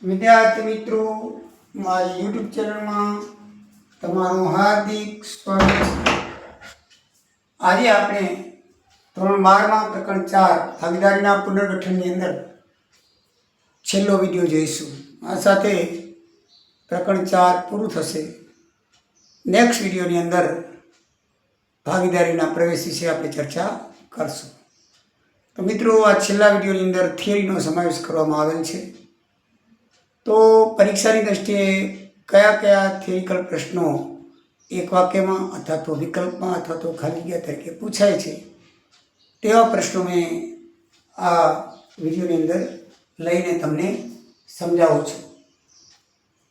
વિદ્યાર્થી મિત્રો, મારી યુટ્યુબ ચેનલમાં તમારું હાર્દિક સ્વાગત છે। આજે આપણે ધોરણ 12માં પ્રકરણ 4 ભાગીદારીના પુનર્ગઠનની અંદર છેલ્લો વિડીયો જોઈશું। આ સાથે પ્રકરણ 4 પૂરું થશે। નેક્સ્ટ વિડીયોની અંદર ભાગીદારીના પ્રવેશ વિશે આપણે ચર્ચા કરશું। તો મિત્રો, આ છેલ્લા વિડીયોની અંદર થિયરીનો સમાવેશ કરવામાં આવેલ છે। તો પરીક્ષાની દ્રષ્ટિએ કયા કયા થિયરિકલ પ્રશ્નો એક વાક્યમાં અથવા તો વિકલ્પમાં અથવા તો ખાલી જગ્યા તરીકે પૂછાય છે, તેવા પ્રશ્નો મેં આ વિડીયોની અંદર લઈને તમને સમજાવું છું।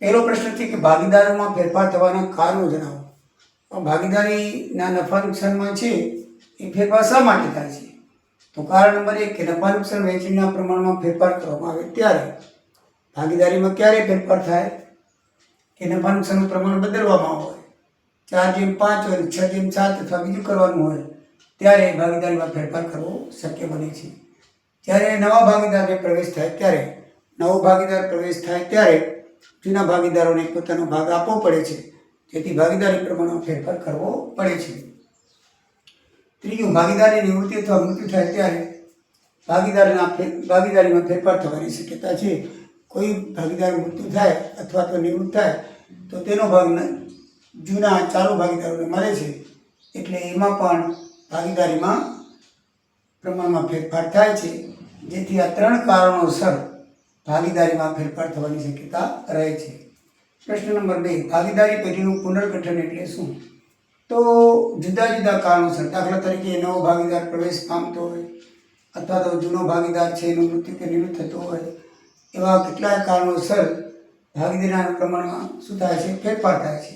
પહેલો પ્રશ્ન છે કે ભાગીદારોમાં ફેરફાર થવાના કારણો જણાવો। ભાગીદારીના નફા નુકસાનમાં છે એ ફેરફાર શા માટે થાય છે? તો કારણ નંબર 1 કે નફા નુકસાન વહેંચણીના પ્રમાણમાં ફેરફાર કરવામાં આવે ત્યારે। ભાગીદારીમાં ક્યારે ફેરફાર થાય કે નફા નુકસાનનું પ્રમાણ બદલવામાં હોય, 4:5 હોય, 6:7 અથવા બીજું કરવાનું હોય ત્યારે ભાગીદારીમાં ફેરફાર કરવો શક્ય બને છે। જ્યારે નવા ભાગીદારને પ્રવેશ થાય ત્યારે, નવો ભાગીદાર પ્રવેશ થાય ત્યારે જૂના ભાગીદારોને પોતાનો ભાગ આપવો પડે છે, જેથી ભાગીદારી પ્રમાણમાં ફેરફાર કરવો પડે છે। ત્રીજું, ભાગીદારની નિવૃત્તિ અથવા મૃત્યુ થાય ત્યારે ભાગીદારીમાં ફેરફાર થવાની શક્યતા છે। કોઈ ભાગીદાર મૃત્યુ થાય અથવા તો નિવૃત્ત થાય તો તેનો ભાગ જૂના ચાલુ ભાગીદારોને મળે છે, એટલે એમાં પણ ભાગીદારીમાં પ્રમાણમાં ફેરફાર થાય છે, જેથી આ 3 કારણોસર ભાગીદારીમાં ફેરફાર થવાની શક્યતા રહે છે। પ્રશ્ન નંબર 2, ભાગીદારી પેઢીનું પુનર્ગઠન એટલે શું? તો જુદા જુદા કારણોસર, દાખલા તરીકે નવો ભાગીદાર પ્રવેશ પામતો હોય અથવા તો જૂનો ભાગીદાર છે એનું મૃત્યુ કે નિવૃત્ત થતો હોય, એવા કેટલાય કારણોસર ભાગીદારીના પ્રમાણમાં શું થાય છે? ફેરફાર થાય છે,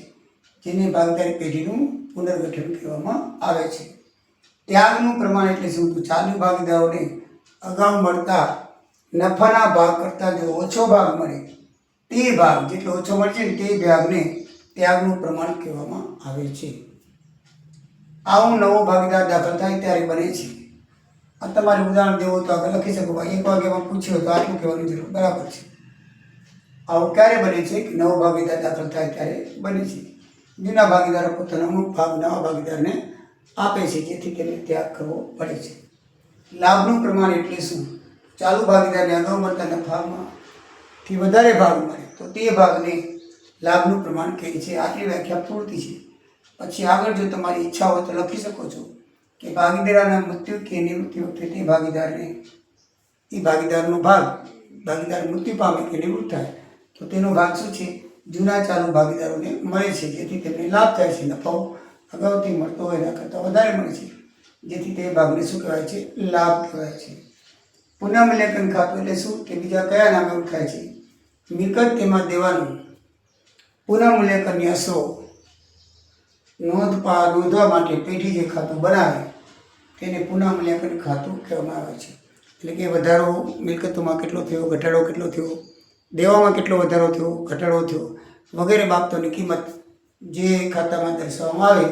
જેને ભાગીદારી પેઢીનું પુનર્ગઠન કહેવામાં આવે છે। ત્યાગનું પ્રમાણ એટલે શું? તો ચાલુ ભાગીદારોને અગાઉ મળતા નફાના ભાગ કરતાં જો ઓછો ભાગ મળે, તે ભાગ જેટલો ઓછો મળશે ને તે ભાગને ત્યાગનું પ્રમાણ કહેવામાં આવે છે। આવું નવો ભાગીદાર દાખલ થાય ત્યારે બને છે। આ તમારે ઉદાહરણ દેવું તો આગળ લખી શકો, એક વાક્યમાં પૂછ્યું તો આટલું કહેવાની જરૂર બરાબર છે। આવું ક્યારે બને છે કે નવો ભાગીદાર દાખલ થાય ત્યારે બને છે। જૂના ભાગીદારો પોતાનો અમુક ભાગ નવા ભાગીદારને આપે છે, જેથી તેમને ત્યાગ કરવો પડે છે। લાભનું પ્રમાણ એટલે શું? ચાલુ ભાગીદારને અગાઉ મળતા નફામાંથી વધારે ભાગ મળે તો તે ભાગને લાભનું પ્રમાણ કહે છે। આટલી વ્યાખ્યા પૂરતી છે। પછી આગળ જો તમારી ઈચ્છા હોય તો લખી શકો છો કે ભાગીદારના મૃત્યુ કે નિવૃત્તિ વખતે તે ભાગીદારનો ભાગ, ભાગીદાર મૃત્યુ પામે કે નિવૃત્ત થાય તો તેનો ભાગ શું છે? જૂના ચાલુ ભાગીદારોને મળે છે, જેથી તેમને લાભ થાય છે। નફો અગાઉથી મળતો હોય એના કરતાં વધારે મળે છે, જેથી તે ભાગને શું કહેવાય છે? લાભ કહેવાય છે। પુનઃમૂલ્યાંકન ખાતું એટલે શું? કે બીજા કયા નામે ઓળખાય છે? મિલકત તેમાં દેવાનું પુનઃમૂલ્યાંકનની અસરો નોંધવા માટે પેઢી જે ખાતું બનાવે તેને પુનઃમૂલ્યાંકન ખાતું કહેવામાં આવે છે। એટલે કે વધારો મિલકતોમાં કેટલો થયો, ઘટાડો કેટલો થયો, દેવામાં કેટલો વધારો થયો, ઘટાડો થયો વગેરે બાબતોની કિંમત જે ખાતામાં દર્શાવવામાં આવે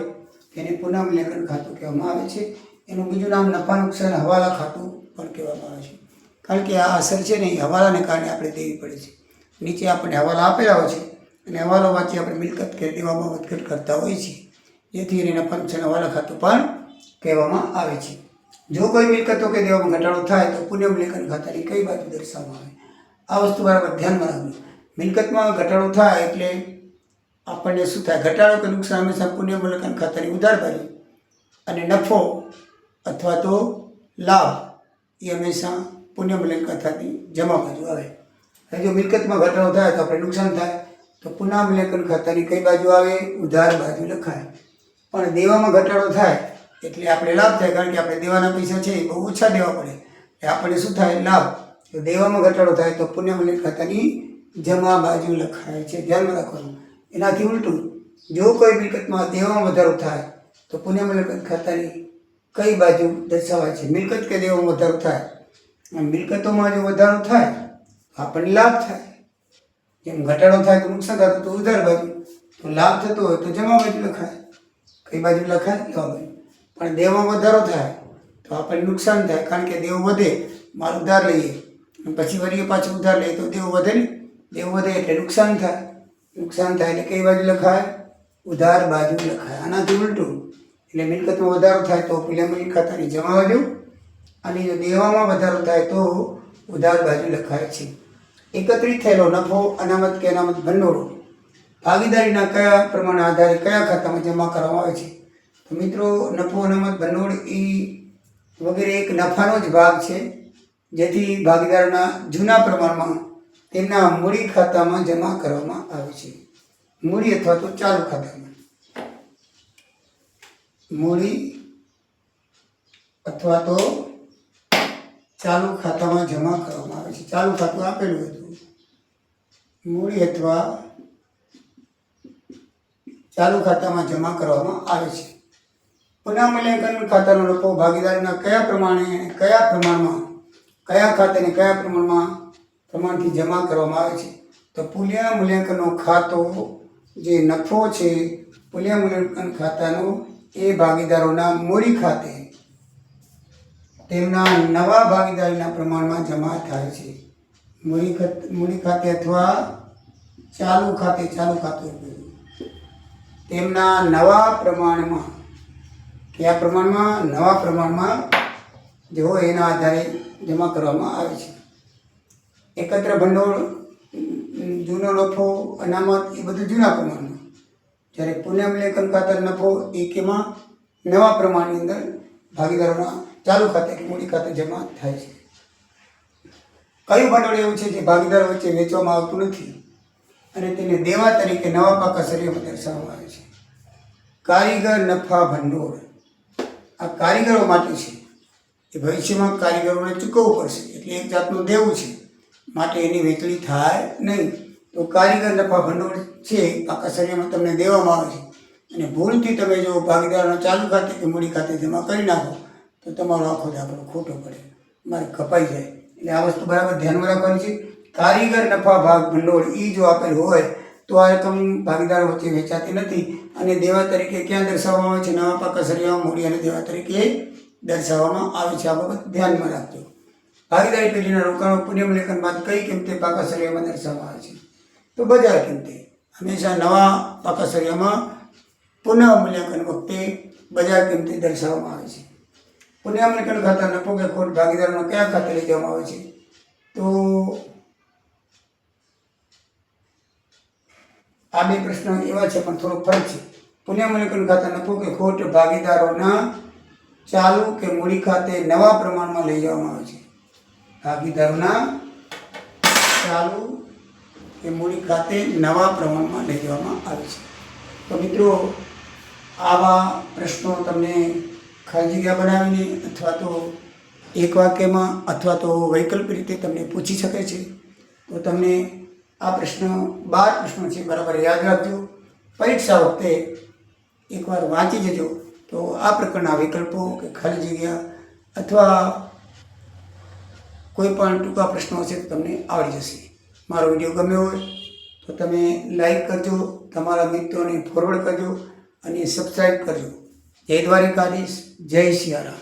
તેને પુનઃમૂલ્યાંકન ખાતું કહેવામાં આવે છે। એનું બીજું નામ નફા નુકસાન હવાલા ખાતું પણ કહેવામાં આવે છે, કારણ કે આ અસર છે ને એ હવાલાને કારણે આપણે દેવી પડે છે। નીચે આપણને હવાલા આપેલા હોય છે અને હવાલો વાંચી આપણે મિલકત કે દેવામાં વધઘટ કરતા હોઈએ છીએ, જેથી એને નફા નુકસાન હવાલા ખાતું પણ કહેવામાં આવે છે। જો કોઈ મિલકતો કે દેવામાં ઘટાડો થાય તો પુનઃમૂલ્યાંકન ખાતાની કઈ બાજુ દર્શાવવામાં આવે? આ વસ્તુ બરાબર ધ્યાનમાં રાખજો। મિલકતમાં ઘટાડો થાય એટલે આપણને શું થાય? ઘટાડો કે નુકસાન હંમેશા પુનઃમૂલ્યાંકન ખાતાની ઉધાર બાજુ, અને નફો અથવા તો લાભ એ હંમેશા પુનઃમૂલ્યાંકન ખાતાની જમા બાજુ આવે। હવે જો મિલકતમાં ઘટાડો થાય તો આપણે નુકસાન થાય તો પુનઃમૂલ્યાંકન ખાતાની કઈ બાજુ આવે? ઉધાર બાજુ લખાય। પણ દેવામાં ઘટાડો થાય એટલે આપણે લાભ થાય, કારણ કે આપણે દેવાના પૈસા છે એ બહુ ઓછા દેવા પડે, એટલે આપણને શું થાય? લાભ। તો દેવામાં ઘટાડો થાય તો પુનઃમૂલ્યાંકન ખાતાની જમા બાજુ લખાય છે, ધ્યાનમાં રાખવાનું। એનાથી ઉલટું, જો કોઈ મિલકતમાં દેવામાં વધારો થાય તો પુનઃમૂલ્યાંકન ખાતાની કઈ બાજુ દર્શાવાય છે? મિલકત કે દેવામાં વધારો થાય, મિલકતોમાં જો વધારો થાય તો આપણને લાભ થાય, જેમ ઘટાડો થાય તો નુકસાન થતું તો ઉધાર બાજુ, તો લાભ થતો હોય તો જમા બાજુ લખાય। કઈ બાજુ લખાય? જમા બાજુ। પણ દેવામાં વધારો થાય તો આપણને નુકસાન થાય, કારણ કે દેવું વધે, માલ ઉધાર લઈએ પછી વળીએ પાછું ઉધાર લઈએ તો દેવું વધે ને, દેવું વધે એટલે નુકસાન થાય. નુકસાન થાય એટલે કઈ બાજુ લખાય? ઉધાર બાજુ લખાય. આનાથી ઉલટું એટલે મિલકતમાં વધારો થાય તો પેલા મિલકત ખાતાની જમા બાજુ, અને જો દેવામાં વધારો થાય તો ઉધાર બાજુ લખાય છે. એકત્રિત થયેલો નફો, અનામત કે અનામત ભંડોળો ભાગીદારીના કયા પ્રમાણના આધારે કયા ખાતામાં જમા કરવામાં આવે છે? તો મિત્રો, નફો, અનામત, ભંડોળ એ વગેરે એક નફાનો જ ભાગ છે, જેથી ભાગીદારોના જૂના પ્રમાણમાં તેમના મૂડી ખાતામાં જમા કરવામાં આવે છે. મૂડી અથવા તો ચાલુ ખાતામાં. મૂડી અથવા તો ચાલુ ખાતામાં જમા કરવામાં આવે છે. ચાલુ ખાતું આપેલું હતું. મૂડી અથવા ચાલુ ખાતામાં જમા કરવામાં આવે છે. પુનઃમૂલ્યાંકન ખાતાનો નફો ભાગીદારીના કયા પ્રમાણમાં કયા ખાતાને કયા પ્રમાણથી જમા કરવામાં આવે છે? તો પુનઃમૂલ્યાંકનનો ખાતો જે નફો છે, પુનઃમૂલ્યાંકન ખાતાનો એ ભાગીદારોના મૂડી ખાતે તેમના નવા ભાગીદારીના પ્રમાણમાં જમા થાય છે. મૂડી ખાતે અથવા ચાલુ ખાતું તેમના નવા પ્રમાણમાં, કયા પ્રમાણમાં? નવા પ્રમાણમાં જે હોય એના આધારે જમા કરવામાં આવે છે. એકત્ર ભંડોળ, જૂનો નફો, અનામત એ બધું જૂના પ્રમાણમાં. જ્યારે પુનઃમૂલ્યાંકન ખાતાનો નફો એ કેમાં? નવા પ્રમાણની અંદર ભાગીદારોના ચાલુ ખાતે કે મૂડી ખાતે જમા થાય છે. કયું ભંડોળ એવું છે જે ભાગીદારો વચ્ચે વેચવામાં આવતું નથી અને તેને દેવા તરીકે નવા પાકા સરિયામાં દર્શાવવામાં આવે છે? કારીગર નફા ભંડોળ. આ કારીગરો માટે છે. એ ભવિષ્યમાં કારીગરોને ચૂકવવું પડશે, એટલે એક જાતનું દેવું છે, માટે એની વહેંચણી થાય નહીં. તો કારીગર નફા ભંડોળ છે પાકા સરિયામાં તમને દેવામાં આવે છે, અને ભૂલથી તમે જો ભાગીદારોના ચાલુ ખાતે કે મૂડી ખાતે જમા કરી નાખો તો તમારો આખો દાખલો ખોટો પડે, મારે કપાઈ જાય. એટલે આ વસ્તુ બરાબર ધ્યાનમાં રાખવાની છે. કારીગર નફા ભાગ ભંડોળ એ જો આપેલ હોય તો આ રકમ ભાગીદારો વચ્ચે વેચાતી નથી અને દેવા તરીકે ક્યાં દર્શાવવામાં આવે છે? નવા પાકા સરિયામાં મૂડી અને દેવા તરીકે દર્શાવવામાં આવે છે. આ બાબત ધ્યાનમાં રાખજો. ભાગીદારી પેઢીના રોકાણો પુનઃમૂલ્યાંકન બાદ કઈ કિંમતે પાકા સરિયામાં દર્શાવવામાં આવે છે? તો બજાર કિંમતે. હંમેશા નવા પાકા સરિયામાં પુનઃમૂલ્યાંકન વખતે બજાર કિંમતે દર્શાવવામાં આવે છે. પુનઃમૂલ્યાંકન ખાતા નફો કે ખોટ ભાગીદારોના કયા ખાતે લઈ જવામાં આવે છે? તો આ બે પ્રશ્નો એવા છે પણ થોડો ફરક છે. પુનઃમૂલ્યાંકન ખાતા નફો કે ખોટ ભાગીદારોના ચાલુ કે મૂડી ખાતે નવા પ્રમાણમાં લઈ જવામાં આવે છે. ભાગીદારોના ચાલુ કે મૂડી ખાતે નવા પ્રમાણમાં લઈ જવામાં આવે છે. તો મિત્રો, આવા પ્રશ્નો તમને ખાલી જગ્યા બનાવીને અથવા તો એક વાક્યમાં અથવા તો વૈકલ્પિક રીતે તમને પૂછી શકે છે. તો તમને આ પ્રશ્ન 12 પ્રશ્નો છે બરાબર યાદ રાખજો. પરીક્ષા વખતે એકવાર વાંચી જજો તો આ પ્રકારના વિકલ્પો કે ખાલી જગ્યા અથવા કોઈ પણ ટૂંકા પ્રશ્નો હશે તો તમને આવડી જશે. મારો વિડીયો ગમ્યો હોય તો તમે લાઈક કરજો, તમારા મિત્રોને ફોરવર્ડ કરજો અને સબસ્ક્રાઈબ કરજો. જય દ્વારિકાધીશ, જય સિયારામ.